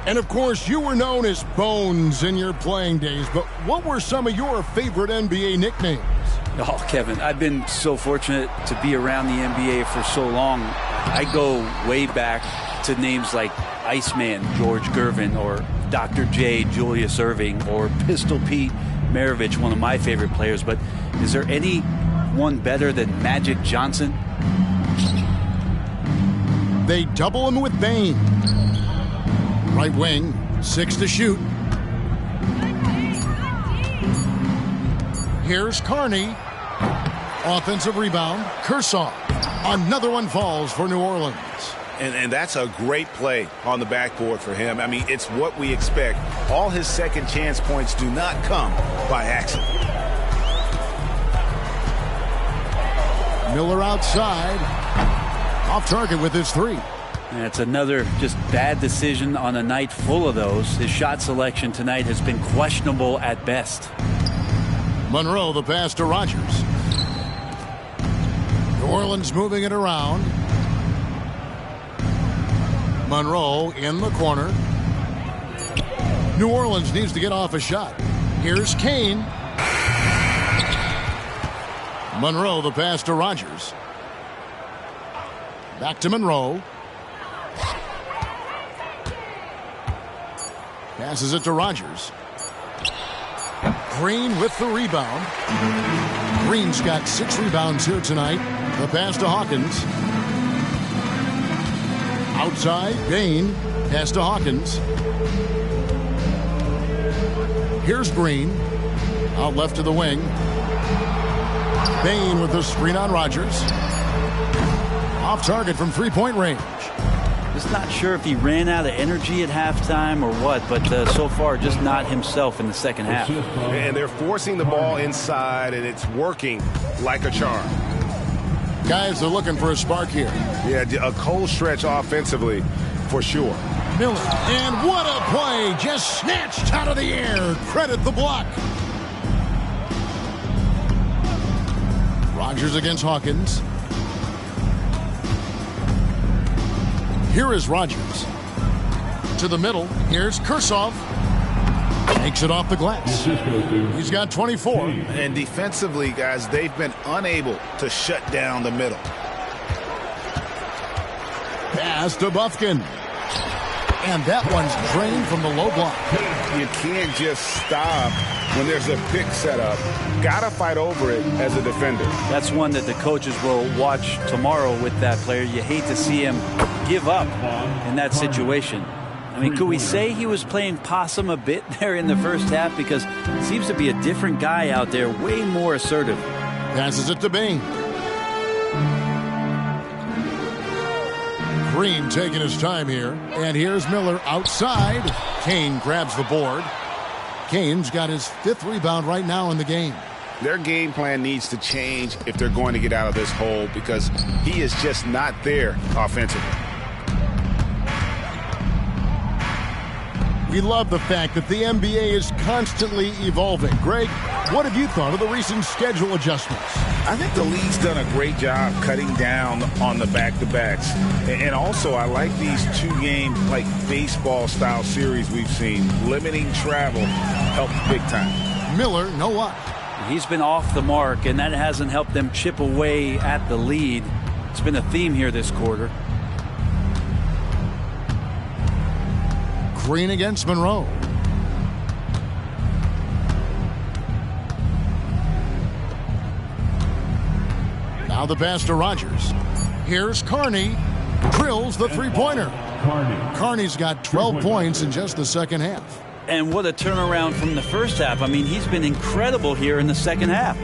S5: And, of course, you were known as Bones in your playing days, but what were some of your favorite NBA nicknames?
S7: Oh, Kevin, I've been so fortunate to be around the NBA for so long. I go way back to names like Iceman, George Gervin, or Dr. J, Julius Erving, or Pistol Pete Maravich, one of my favorite players. But is there any one better than Magic Johnson?
S5: They double him with Bane. Right wing, 6 to shoot. Here's Carney. Offensive rebound. Kershaw. Another one falls for New Orleans.
S8: And that's a great play on the backboard for him. I mean, it's what we expect. All his second chance points do not come by accident.
S5: Miller outside. Off target with his 3.
S7: And it's another just bad decision on a night full of those. His shot selection tonight has been questionable at best.
S5: Monroe, the pass to Rogers. New Orleans moving it around. Monroe in the corner. New Orleans needs to get off a shot. Here's Kane. Monroe, the pass to Rogers. Back to Monroe. Passes it to Rogers. Green with the rebound. Green's got 6 rebounds here tonight. The pass to Hawkins. Outside, Bain. Pass to Hawkins. Here's Green. Out left to the wing. Bain with the screen on Rogers. Off target from three-point range.
S7: Just not sure if he ran out of energy at halftime or what, but so far just not himself in the second half.
S15: And they're forcing the ball inside, and it's working like a charm.
S5: Guys, they're looking for a spark here.
S15: Yeah, a cold stretch offensively for sure.
S5: Miller, and what a play! Just snatched out of the air. Credit the block. Rogers against Hawkins. Here is Rogers. To the middle. Here's Kursov. Makes it off the glass. He's got 24.
S8: And defensively, guys, they've been unable to shut down the middle.
S5: Pass to Bufkin. And that one's drained from the low block.
S8: You can't just stop when there's a pick set up. Gotta fight over it as a defender.
S7: That's one that the coaches will watch tomorrow with that player. You hate to see him give up in that situation. I mean, could we say he was playing possum a bit there in the first half? Because it seems to be a different guy out there, way more assertive.
S5: Passes it to Bain. Green taking his time here. And here's Miller outside. Kane grabs the board. Kane's got his 5th rebound right now in the game.
S8: Their game plan needs to change if they're going to get out of this hole because he is just not there offensively.
S5: We love the fact that the NBA is constantly evolving. Greg, what have you thought of the recent schedule adjustments?
S8: I think the league's done a great job cutting down on the back-to-backs. And also, I like these 2-game, like, baseball-style series we've seen. Limiting travel helped big time.
S5: Miller, no luck.
S7: He's been off the mark, and that hasn't helped them chip away at the lead. It's been a theme here this quarter.
S5: Green against Monroe. Now the pass to Rogers. Here's Carney. Drills the three-pointer. Carney's got 12 points in just the second half.
S7: And what a turnaround from the first half. I mean, he's been incredible here in the second half.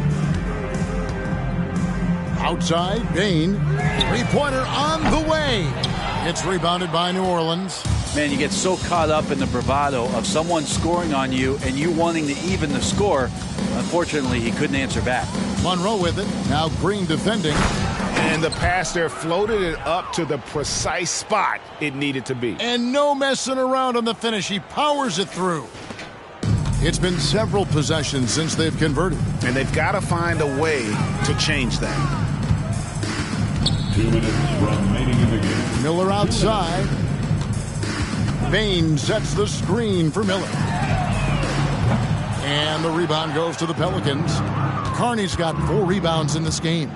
S5: Outside, Bain. Three-pointer on the way. It's rebounded by New Orleans.
S7: Man, you get so caught up in the bravado of someone scoring on you and you wanting to even the score. Unfortunately, he couldn't answer back.
S5: Monroe with it. Now Green defending.
S8: And the pass there floated it up to the precise spot it needed to be.
S5: And no messing around on the finish. He powers it through. It's been several possessions since they've converted.
S8: And they've got to find a way to change that.
S11: 2 minutes remaining in the game.
S5: Miller outside. Bain sets the screen for Miller. And the rebound goes to the Pelicans. Carney's got 4 rebounds in this game.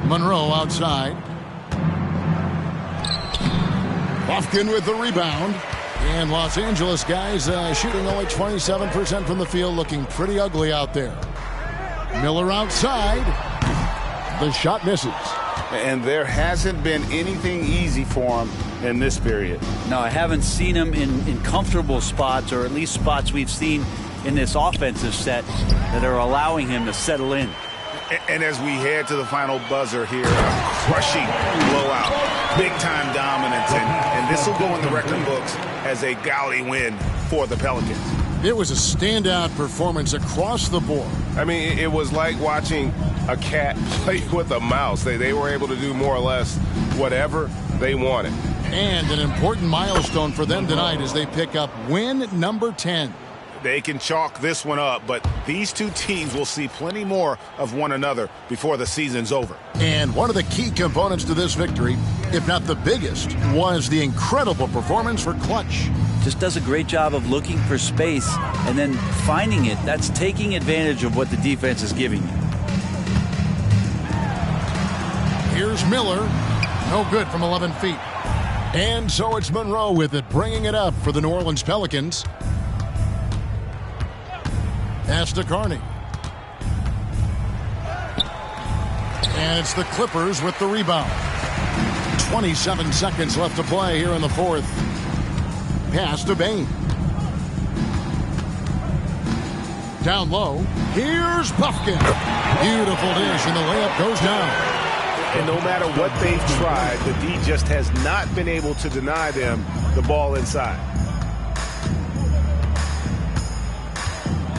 S5: Monroe outside. Bufkin with the rebound. And Los Angeles guys shooting only 27% from the field, looking pretty ugly out there. Miller outside. The shot misses.
S8: And there hasn't been anything easy for him in this period.
S7: No, I haven't seen him in comfortable spots, or at least spots we've seen in this offensive set that are allowing him to settle in.
S8: And as we head to the final buzzer here, crushing blowout, big-time dominance, and this will go in the record books as a gaudy win for the Pelicans.
S5: It was a standout performance across the board.
S15: I mean, it was like watching a cat play with a mouse. They were able to do more or less whatever they wanted.
S5: And an important milestone for them tonight as they pick up win number 10.
S8: They can chalk this one up, but these two teams will see plenty more of one another before the season's over.
S5: And one of the key components to this victory, if not the biggest, was the incredible performance for Clutch.
S7: Just does a great job of looking for space and then finding it. That's taking advantage of what the defense is giving you.
S5: Here's Miller. No good from 11 feet. And so it's Monroe with it, bringing it up for the New Orleans Pelicans. Pass to Carney. And it's the Clippers with the rebound. 27 seconds left to play here in the fourth. Pass to Bain. Down low. Here's Puffkin. Beautiful dish, and the layup goes down.
S8: And no matter what they've tried, the D just has not been able to deny them the ball inside.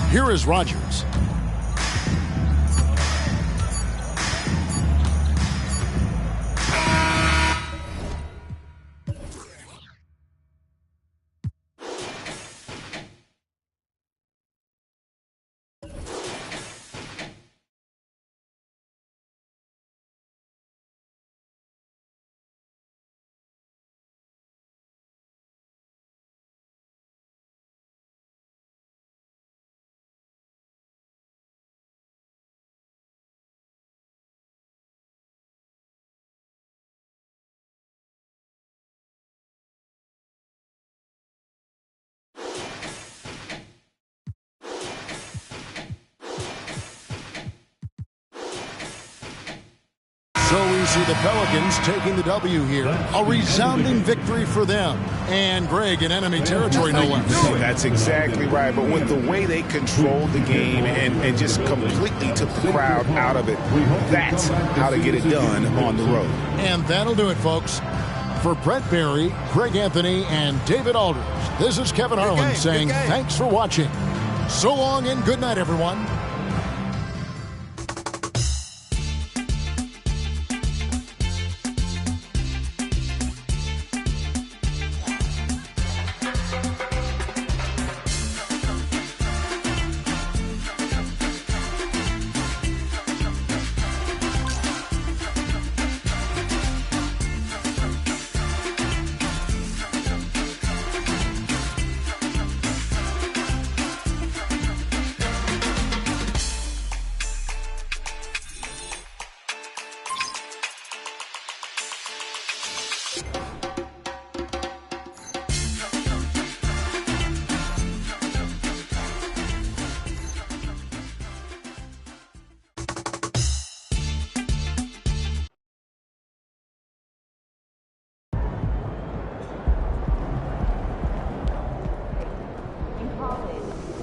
S5: Here is Rodgers. So we see the Pelicans taking the W here. A resounding victory for them. And Greg in enemy territory, no less.
S8: That's exactly right. But with the way they controlled the game and just completely took the crowd out of it, that's how to get it done on the road.
S5: And that'll do it, folks. For Brett Barry, Greg Anthony, and David Aldridge, this is Kevin Harlan saying thanks for watching. So long and good night, everyone.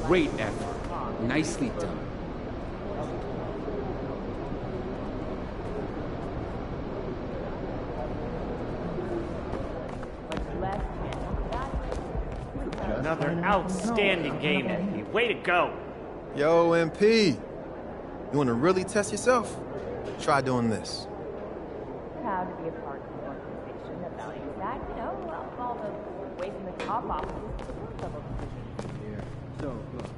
S3: Great effort. Nicely done.
S16: Another outstanding game, MP. Way to go.
S2: Yo, MP. You want to really test yourself? Try doing this.
S17: Proud to be a part of an organization that values that, all the way from the top offices to the level positions.
S4: So, look.